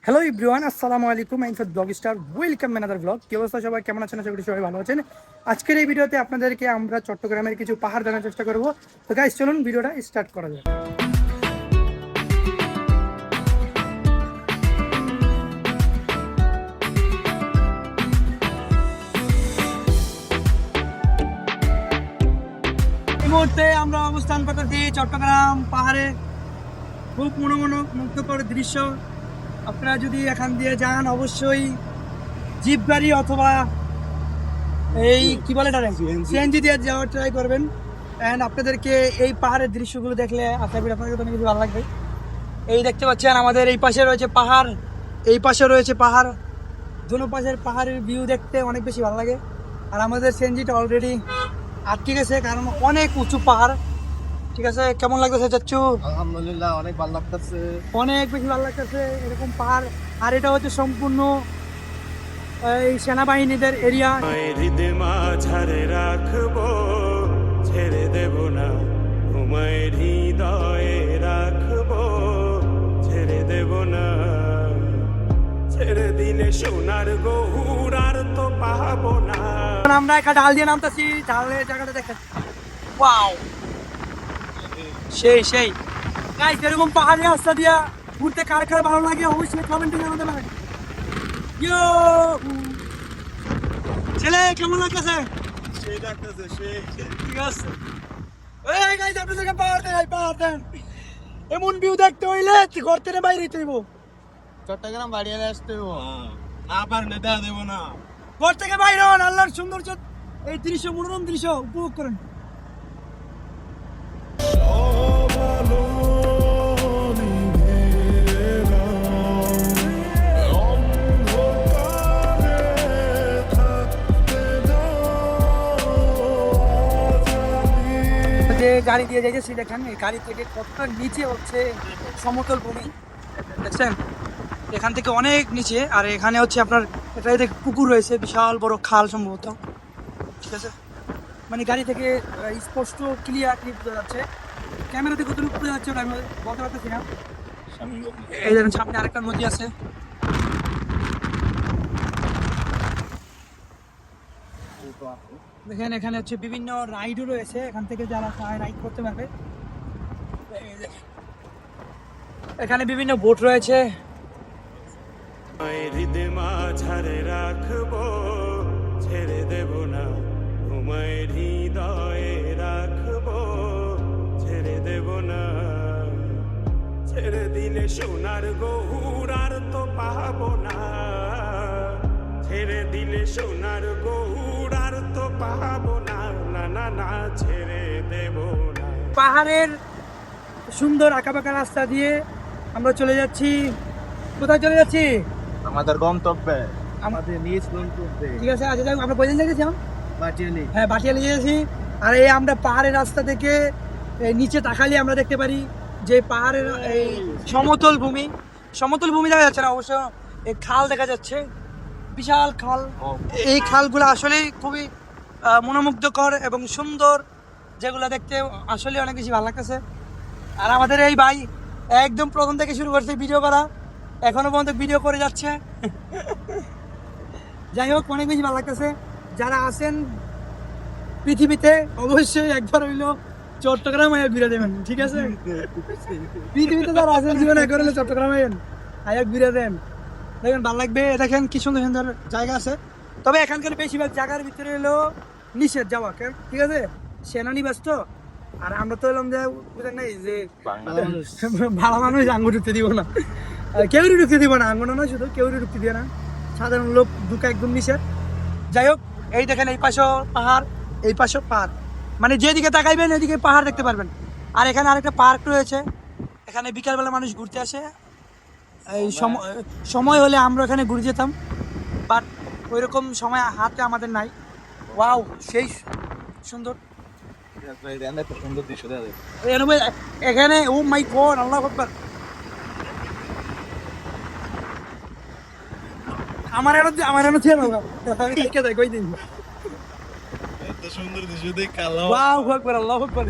Hello everyone, আসসালামু আলাইকুম। ইনফাত blog star welcome ম্যানাদার blog. কি অবস্থা সবাই, কেমন আছেন? আশা করি সবাই ভালো আছেন। আজকের এই ভিডিওতে আপনাদেরকে আমরা চট্টগ্রামের কিছু পাহাড় দেখানোর চেষ্টা করব। তো গাইস, চলুন ভিডিওটা স্টার্ট করা যাক। এই মুহূর্তে আমরা অবস্থান করতেছি চট্টগ্রাম পাহাড়ে। খুব মনোমুগ্ধকর দৃশ্য। আপনারা যদি এখান দিয়ে যান অবশ্যই জিপ গাড়ি অথবা এই কি বলে এটা সিএনজি দিয়ে যাওয়ার ট্রাই করবেন। অ্যান্ড আপনাদেরকে এই পাহাড়ের দৃশ্যগুলো দেখলে আশা করি আপনাদের অনেক কিছু ভালো লাগবে। এই দেখতে পাচ্ছেন আমাদের এই পাশে রয়েছে পাহাড়, এই পাশে রয়েছে পাহাড়। দুনো পাশের পাহাড়ের ভিউ দেখতে অনেক বেশি ভালো লাগে। আর আমাদের সিএনজিটা অলরেডি আটকে গেছে কারণ অনেক উঁচু পাহাড়। ঠিক আছে, কেমন লাগতেছে চাচ্চু? আলহামদুলিল্লাহ অনেক ভালো লাগতেছে, অনেক বেশি ভালো লাগতেছে এরকম পাহাড়। আর এটা হচ্ছে সম্পূর্ণ এই সেনাবাহিনীদের এরিয়া। মাঝারে রাখবো, ছেড়ে দেব না, ঘুমায় হৃদয়ে রাখবো, ছেড়ে দেব না। ছেড়ে দিলে সোনার গহুর আর তো পাবো না। আমরা একটা ঢাল দিয়ে নামতেছি, ঢালের জায়গাটা দেখেন, ওয়াও, সেই সেই গাইস। এরকম পাহাড়ি রাস্তা দিয়া ঘুরতে কার কার ভালো লাগে অবশ্যই কমেন্টে জানাতে পারেন। ইয়ো ছেলে, কেমন লাগতেছে? সেই লাগতেছে সেই। ঠিক আছে, এই গাইস আপনাদেরকে পাহাড় দেখাই, পাহাড় দেন। এমন ভিউ দেখতে হইলে ঘর থেকে বাইরে হইতে হইব। চট্টগ্রাম বাড়িয়ে আসতে না পারলে দেওয়া দেবো না। ঘর থেকে বাইরে হন, আল্লাহর সৌন্দর্য, এই দৃশ্য, মনোরম দৃশ্য উপভোগ করেন। যে গাড়ি দিয়ে যাইতেছি দেখেন, এই গাড়ি থেকে কতটা নিচে হচ্ছে সমতল ভূমি দেখছেন, এখান থেকে অনেক নিচে। আর এখানে হচ্ছে আপনার এটা পুকুর রয়েছে, বিশাল বড় খাল সম্ভবত। ঠিক আছে, মানে গাড়ি থেকে স্পষ্ট ক্লিয়ারলি বোঝা যাচ্ছে। ক্যামেরা থেকে কতটুকু বোঝা যাচ্ছে ওটা আমি বলতে পারতেছি না। এই দেখেন সামনে আরেকটা নদী আছে। দেখেন এখানে হচ্ছে বিভিন্ন রাইডও রয়েছে, এখান থেকে যারা চায় রাইড করতে পারবে। এখানে বিভিন্ন বোট রয়েছে। হৃদয় মাঝারে রাখবো, ছেড়ে দেব না, ঘুমায় হৃদয়ে রাখবো, ছেড়ে দেব না। ছেড়ে দিলে সোনার গহুর আর তো পাবো না। ছেড়ে দিলে সোনার গহুর আর তো পাবো না। না না না, ছেড়ে দেব না। পাহাড়ের সুন্দর আঁকাবাঁকা রাস্তা দিয়ে আমরা চলে যাচ্ছি। কোথায় চলে যাচ্ছি? আমাদের গন্তব্যে, আমাদের নিজ গন্তব্যে। ঠিক আছে, আচ্ছা যাই, আমরা কোথায় গেছিলাম? বাটিয়ালি। হ্যাঁ, বাটিয়ালি গেছি। আর এই আমরা পাহাড়ের রাস্তা থেকে নিচে তাকালে আমরা দেখতে পারি যে পাহাড়ের এই সমতল ভূমি দেখা যাচ্ছে না, অবশ্য এই খাল দেখা যাচ্ছে, বিশাল খাল। এই খালগুলো আসলে খুবই মনোমুগ্ধকর এবং সুন্দর, যেগুলো দেখতে আসলে অনেক বেশি ভালো লাগতেছে। আর আমাদের এই ভাই একদম প্রথম থেকে শুরু করছে ভিডিও করা, এখনো পর্যন্ত ভিডিও করে যাচ্ছে। যাই হোক, অনেক বেশি ভালো লাগতেছে। যারা আছেন পৃথিবীতে অবশ্যই একবার হইলো চট্টগ্রামে ঘুরে দেবেন। ঠিক আছে, পৃথিবীতে যারা আছেন জীবনে একবার হইলো চট্টগ্রামে আয়াক ঘুরে দেন, দেখেন ভালো লাগবে। দেখেন কি সুন্দর সুন্দর জায়গা আছে। তবে এখানকার বেশিরভাগ জায়গার ভিতরে হলো নিষেধ যাওয়া, ঠিক আছে, সেনানিবাস তো। আর আমরা তো এলাম যে বুঝেন নাই যে ভালো মানুষ আঙ্গুর ঢুকতে দিব না, কেউই ঢুকতে দিব না, আঙ্গুর নয় শুধু, কেউই ঢুকতে দিয়ে না, সাধারণ লোক ঢুকা একদম নিষেধ। যাই হোক, এই দেখেন এই পাশেও পাহাড়, এই পাশেও পাহাড়, মানে যেদিকে তাকাইবেন এদিকে পাহাড় দেখতে পারবেন। আর এখানে আরেকটা পার্ক রয়েছে, এখানে বিকালবেলা মানুষ ঘুরতে আসে। এই সময় হলে আমরা এখানে ঘুরে যেতাম, বাট ওইরকম সময় হাতে আমাদের নাই। ওয়াও, সেই সুন্দর সুন্দর দৃশ্য দেখা যায় এখানে। ও মাই গড, আল্লাহু আকবার। আমার এনে ছিল না, আমি দেখে যাই কই দিন। এত সুন্দর দৃশ্য দেখে আল্লাহু আকবার, আল্লাহু আকবার।